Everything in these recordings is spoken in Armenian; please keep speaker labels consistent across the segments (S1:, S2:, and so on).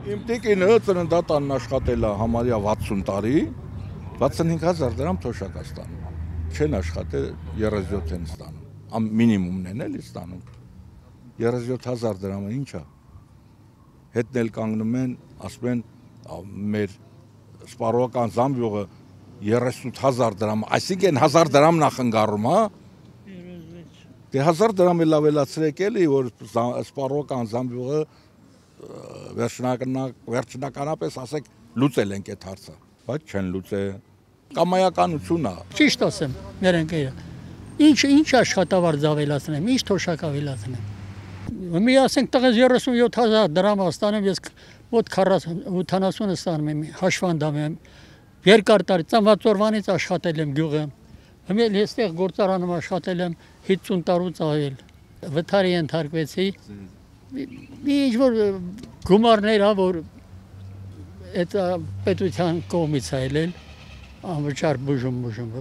S1: Իմ տիկինը ծննդատանն աշխատել է համարյա 60 տարի, 65,000 դրամ թոշակ է ստանում, չեն աշխատել 37 են ստանում, մինիմումն են էլի ստանում, 37,000 դրամը ինչ է, հետն էլ կանգնում են, ասում են մեր սպառողական զամբյուղը 38,000 դրամ, այսինքն 1000 դրամն է խնգարում, հա? Դե 1000 դրամ էլ ավելացրեք էլի, որ սպառողական զամբյուղը վերջնականապես ասեք լուծել ենք այդ հարցը, բայց չեն լուծել, կամայականություն է։
S2: Ճիշտ ասեմ, մեր ընկերը, ինչ աշխատավարձ ավելացնեմ, ինչ թոշակ ավելացնեմ։ Մի ասենք տղես 37,000 դրամ ստանեմ, ես մոտ 40-80 ստանում եմ, հաշվանդամ եմ, երկար տարի, ծնված օրվանից աշխատել եմ գյուղը, հիմա այստեղ գործարանում աշխատել եմ 50 տարուց ավել, վթարի ենթարկվեցի, ինչ որ գումարներ, որ այդ պետության կողմից է ելել, անվճար բուժում,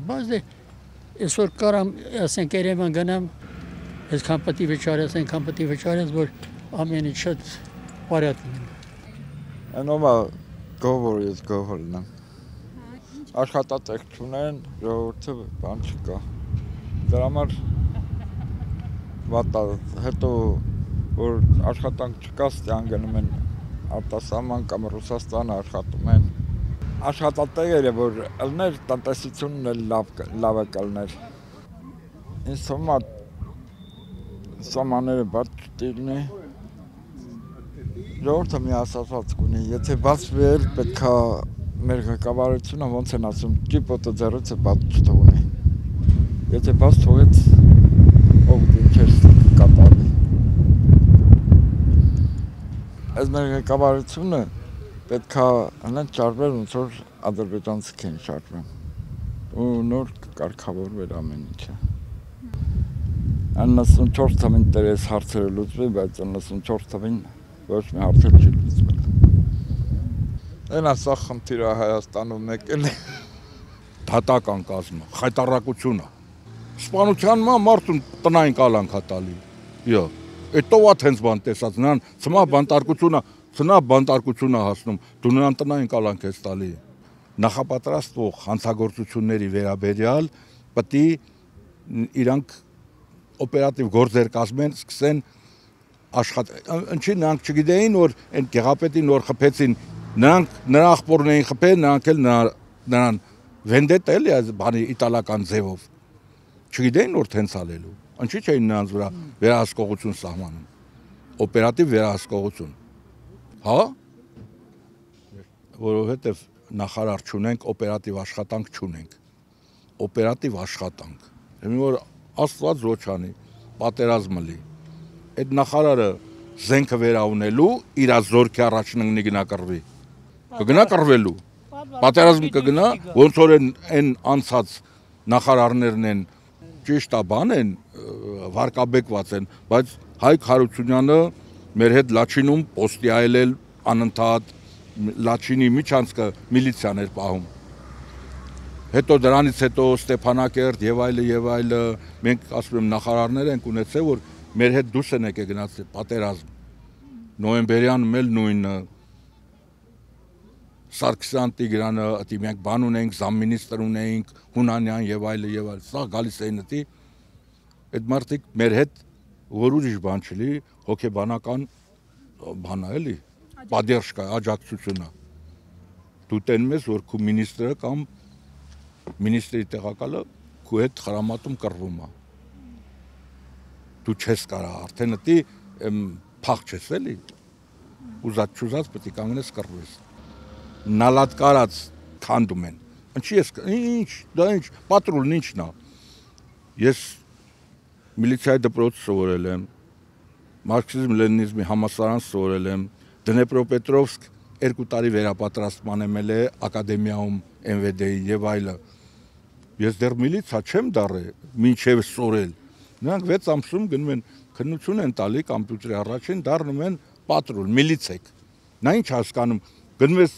S2: բայց այսօր կարամ, ասենք Երևան գնամ, այսքան պետք է վճարես, այնքան պետք է վճարես, որ ամեն ինչ շատ բարյատ լինի։
S3: Անոմա գովորն եմ։ Աշխատատեղ չունեն, ժողովուրդը բան չկա։ Դրա համար վատա, հետո որ աշխատանք չկա, ստյան գնում են արտասահման կամ Ռուսաստան աշխատում են։ Աշխատատեղերը, որ ելներ, տնտեսությունն էլ լավ է կլներ։ Ինձ թվում է սահմանները բաց չտիգնի։ Ժողովուրդը մի ասացված կունի, եթե բացվեր, պետք է մեր ղեկավարությունը ոնց են ասում, ճիպոտը ձեռոցը բաց չթողնի։ Եթե բաց թողեց, ով դիքեր կկատարվի։ Այս մեր ղեկավարությունը պետք է հենց շարժվեր, ոնց որ ադրբեջանցիք են շարժվում։ Ու նոր կարգավորվեր ամեն ինչը։ 94 թվին տերես հարցերը լուծվի, բայց 94 թվին ոչ մի հարցեր չի լուծվել։ Այնա սա խնդիրը Հայաստանում եկել է։
S1: Դատական կազմը, խայտառակությունը։ Սպանության մարդուն տնային կալանք է տալի։ Յո, այդ տովատ հենց բան տեսած, նրան ծնա բանտարկությունը հասնում, դու նրան տնային կալանք ես տալի։ Նախապատրաստվող հանցագործությունների վերաբերյալ պետք է իրանք օպերատիվ գործեր կազմեն, սկսեն աշխատել։ Ինչի նրանք չգիտեին, որ այն գեղապետին որ խփեցին, նրա աղբորն էին խփել, նրանք էլ նրան վենդետա էլի այս բանի իտալական ձևով։ Չգիտեին որ տենց ալելու։ Ինչի՞ չէին նրանց վրա վերահսկողություն սահմանում։ Օպերատիվ վերահսկողություն։ Հա? Որովհետև նախարար չունենք, օպերատիվ աշխատանք չունենք։ Օպերատիվ աշխատանք։ Հիմա որ Աստված ոչ անի, պատերազմը լի։ Այդ նախարարը զենքը վերաունելու իր զորքի առաջննի գնակրվի։ Կգնա կռվելու։ Պատերազմ կգնա, ոնց որ այն անցած նախարարներն են ճիշտ է բան են, վարկաբեկված են, բայց Հայկ Հարությունյանը մեր հետ Լաչինում պոստի այլել անընդհատ Լաչինի միջանցքը միլիցիան էր պահում։ Հետո դրանից հետո Ստեփանակերտ եւ այլը, մենք ասում եմ նախարարներ ենք ունեցել, որ մեր հետ դուրս են եկել գնացել պատերազմ։ Նոյեմբերյանը էլ նույնը Սարգսյան Տիգրանը, ըտի մենք բան ունենք, զամմինիստրը ունենք, Հունանյան եւ այլը, սա գալիս էին ըտի։ Այդ մարդիկ մեր հետ որ ուրիշ բան չլի, հոգեբանական բան է էլի, պատերժկա, աջակցությունը։ Դու տենում ես, որ քու մինիստրը կամ մինիստրի տեղակալը քու հետ խրամատում կռվում է։ Դու չես կարա, արդեն ըտի փախ չես էլի, ուզած չուզած պետք է կանգնես կռվես։ Նալատ կարած քանդում են։ Ինչ, պատրուլն ինչն է։ Ես միլիցիայի դպրոց սովորել եմ, մարքսիզմ լենինիզմի համալսարան սովորել եմ, Դնեպրոպետրովսկ 2 տարի վերապատրաստման եմ ել ակադեմիայում NVD-ի եւ այլը։ Ես դեռ միլիցիա չեմ դառել, մինչև սորել։ Նրանք 6 ամսում գնում են քննություն են տալի կոմպյուտերի առաջին, դառնում են պատրուլ, միլիցեք։ Նա ինչ հասկանում, գնում ես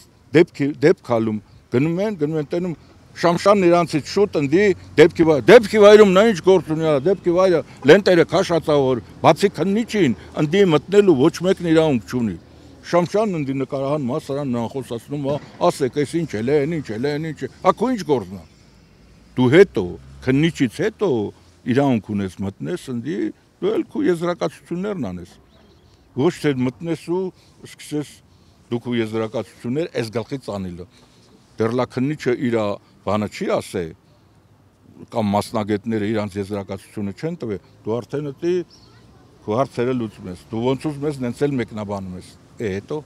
S1: դեպք հալում, գնում են տենում Շամշանն իրանցից շուտ ընդի դեպքի վայրում նա ինչ գործ ունի, դեպքի վայրը լենտերը քաշածավոր, բացի քննիչին ընդի մտնելու ոչ մեկն իրավունք չունի։ Շամշյանն ընդի նկարահան մասարան նրան խոսացնում, ասեք, այս ինչ էլ է, ինչ էլ է, ինչ է, ակո ինչ գործն է։ Դու հետո, քննիչից հետո իրանք ունես մտնես, ընդի դու էլ քո եզրակացություններն անես։ Ոչ թե մտնես ու սկսես դու քո եզրակացություններ այս գլխից անելը։ Դեռ լա քննիչը իր բանը չի ասե, կամ մասնագետները իրանց եզրակացությունը չեն տվել, դու արդեն դի քո հարցերը լուծում ես։ Դու ոնց ուզում ես նենց էլ մեկնաբանում ես։ Հետո